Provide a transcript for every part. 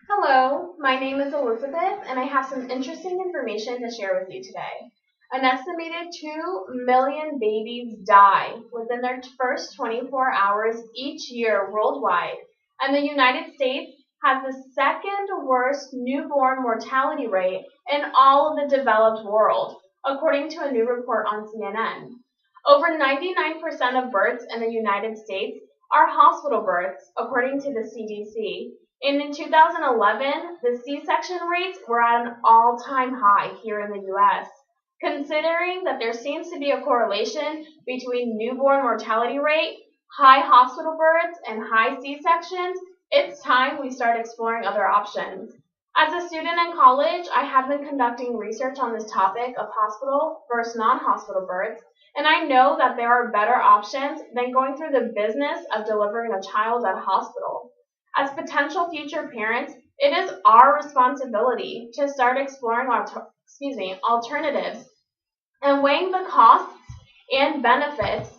Hello, my name is Elizabeth, and I have some interesting information to share with you today. An estimated 2 million babies die within their first 24 hours each year worldwide, and the United States has the second worst newborn mortality rate in all of the developed world, according to a new report on CNN. Over 99% of births in the United States are hospital births, according to the CDC. And in 2011, the C-section rates were at an all-time high here in the U.S. Considering that there seems to be a correlation between newborn mortality rate, high hospital births, and high C-sections, it's time we start exploring other options. As a student in college, I have been conducting research on this topic of hospital versus non-hospital births, and I know that there are better options than going through the business of delivering a child at a hospital. As potential future parents, it is our responsibility to start exploring alternatives and weighing the costs and benefits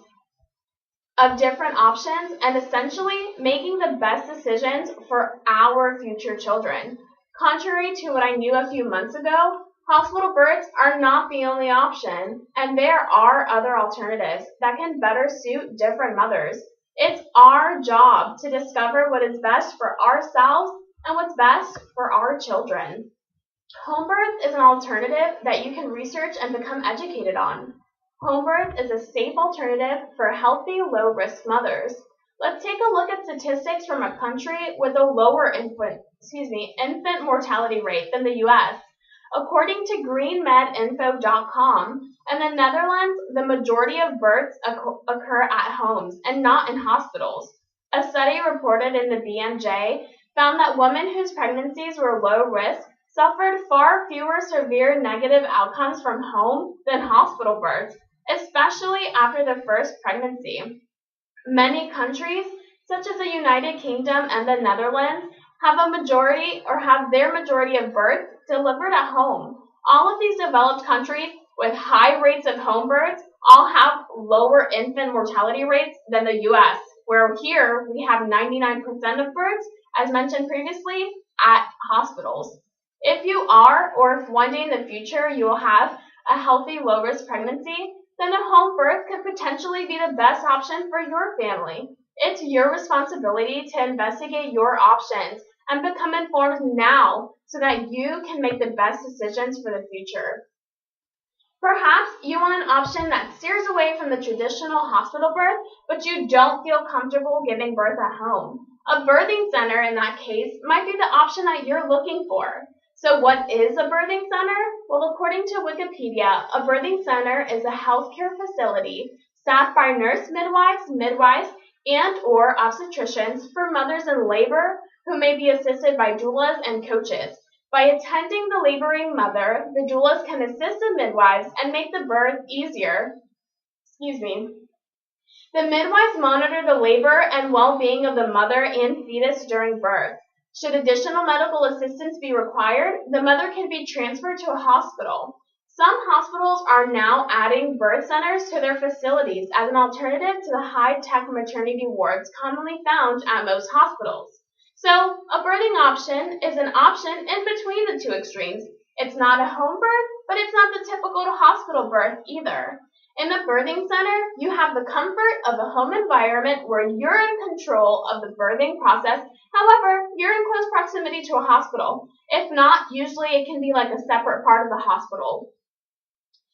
of different options and essentially making the best decisions for our future children. Contrary to what I knew a few months ago, hospital births are not the only option, and there are other alternatives that can better suit different mothers. It's our job to discover what is best for ourselves and what's best for our children. Home birth is an alternative that you can research and become educated on. Home birth is a safe alternative for healthy, low-risk mothers. Let's take a look at statistics from a country with a lower infant mortality rate than the U.S. According to greenmedinfo.com, in the Netherlands, the majority of births occur at homes and not in hospitals. A study reported in the BMJ found that women whose pregnancies were low risk suffered far fewer severe negative outcomes from home than hospital births, especially after the first pregnancy. Many countries, such as the United Kingdom and the Netherlands, have their majority of births delivered at home. All of these developed countries with high rates of home births all have lower infant mortality rates than the U.S., where here we have 99% of births, as mentioned previously, at hospitals. If you are, or if one day in the future you will have a healthy low-risk pregnancy, then a home birth could potentially be the best option for your family. It's your responsibility to investigate your options and become informed now so that you can make the best decisions for the future. Perhaps you want an option that steers away from the traditional hospital birth, but you don't feel comfortable giving birth at home. A birthing center in that case might be the option that you're looking for. So what is a birthing center? Well, according to Wikipedia, a birthing center is a healthcare facility staffed by nurse midwives, and or obstetricians for mothers in labor who may be assisted by doulas and coaches. By attending the laboring mother, the doulas can assist the midwives and make the birth easier. The midwives monitor the labor and well-being of the mother and fetus during birth. Should additional medical assistance be required, the mother can be transferred to a hospital. Some hospitals are now adding birth centers to their facilities as an alternative to the high-tech maternity wards commonly found at most hospitals. So, a birthing option is an option in between the two extremes. It's not a home birth, but it's not the typical hospital birth either. In the birthing center, you have the comfort of a home environment where you're in control of the birthing process. However, you're in close proximity to a hospital. If not, usually it can be like a separate part of the hospital.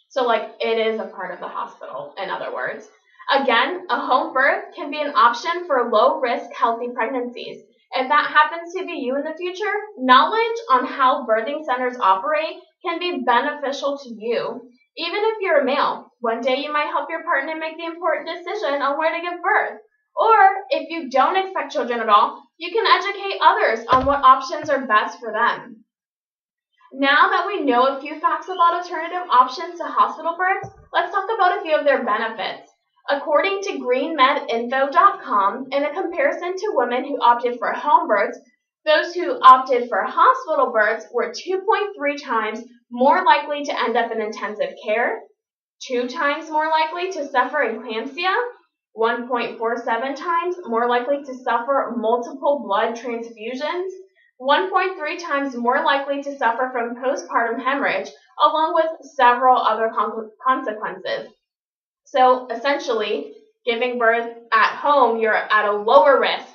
So it is a part of the hospital, in other words. Again, a home birth can be an option for low-risk, healthy pregnancies. If that happens to be you in the future, knowledge on how birthing centers operate can be beneficial to you. Even if you're a male, one day you might help your partner make the important decision on where to give birth. Or, if you don't expect children at all, you can educate others on what options are best for them. Now that we know a few facts about alternative options to hospital births, let's talk about a few of their benefits. According to greenmedinfo.com, in a comparison to women who opted for home births, those who opted for hospital births were 2.3 times more likely to end up in intensive care, 2 times more likely to suffer eclampsia, 1.47 times more likely to suffer multiple blood transfusions, 1.3 times more likely to suffer from postpartum hemorrhage, along with several other consequences. So essentially, giving birth at home, you're at a lower risk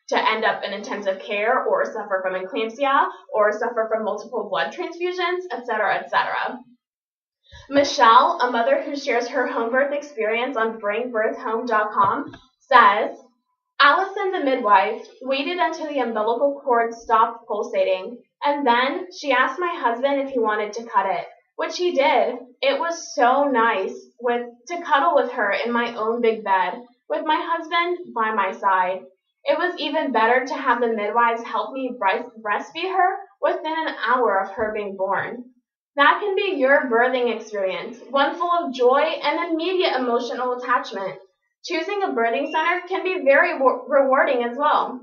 to end up in intensive care or suffer from eclampsia or suffer from multiple blood transfusions, etc., etc. Michelle, a mother who shares her home birth experience on bringbirthhome.com, says, Allison, the midwife, waited until the umbilical cord stopped pulsating, and then she asked my husband if he wanted to cut it, which he did. It was so nice to cuddle with her in my own big bed, with my husband by my side. It was even better to have the midwives help me breastfeed her within an hour of her being born. That can be your birthing experience, one full of joy and immediate emotional attachment. Choosing a birthing center can be very rewarding as well.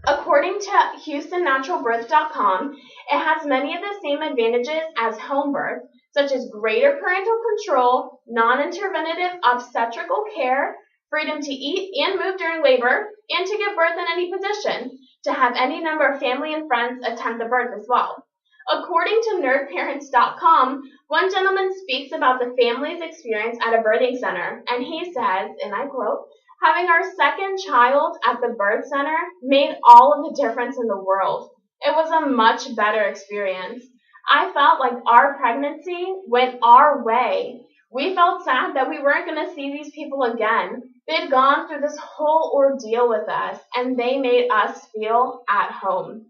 According to HoustonNaturalBirth.com, it has many of the same advantages as home birth, such as greater parental control, non-interventive obstetrical care, freedom to eat and move during labor, and to give birth in any position, to have any number of family and friends attempt the birth as well. According to NerdParents.com, one gentleman speaks about the family's experience at a birthing center, and he says, and I quote, having our second child at the birth center made all of the difference in the world. It was a much better experience. I felt like our pregnancy went our way. We felt sad that we weren't going to see these people again. They'd gone through this whole ordeal with us, and they made us feel at home.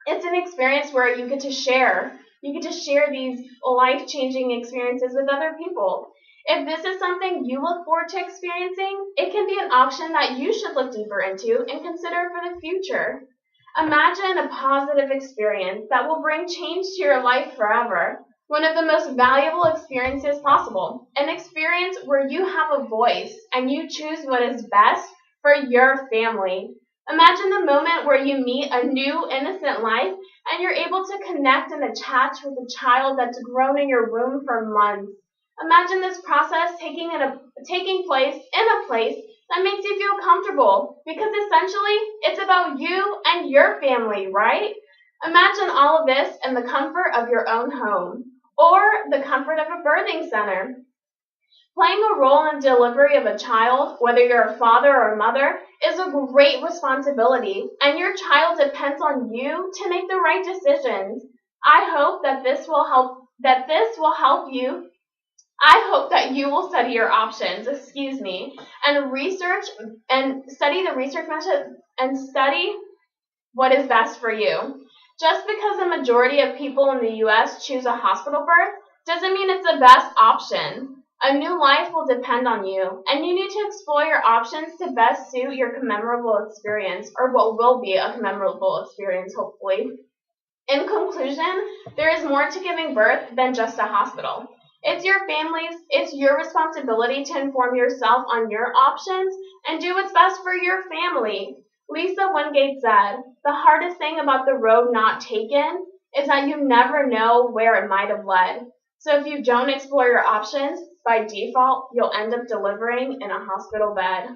It's an experience where you get to share. You get to share these life-changing experiences with other people. If this is something you look forward to experiencing, it can be an option that you should look deeper into and consider for the future. Imagine a positive experience that will bring change to your life forever. One of the most valuable experiences possible. An experience where you have a voice and you choose what is best for your family. Imagine the moment where you meet a new, innocent life and you're able to connect and attach with a child that's grown in your womb for months. Imagine this process taking place in a place that makes you feel comfortable, because essentially it's about you and your family, right? Imagine all of this in the comfort of your own home or the comfort of a birthing center. Playing a role in the delivery of a child, whether you're a father or a mother, is a great responsibility, and your child depends on you to make the right decisions. I hope that this will help you. I hope that you will study your options, and study the research method and study what is best for you. Just because the majority of people in the U.S. choose a hospital birth doesn't mean it's the best option. A new life will depend on you, and you need to explore your options to best suit your memorable experience, or what will be a memorable experience, hopefully. In conclusion, there is more to giving birth than just a hospital. It's your responsibility to inform yourself on your options and do what's best for your family. Lisa Wingate said, the hardest thing about the road not taken is that you never know where it might have led. So if you don't explore your options, by default, you'll end up delivering in a hospital bed.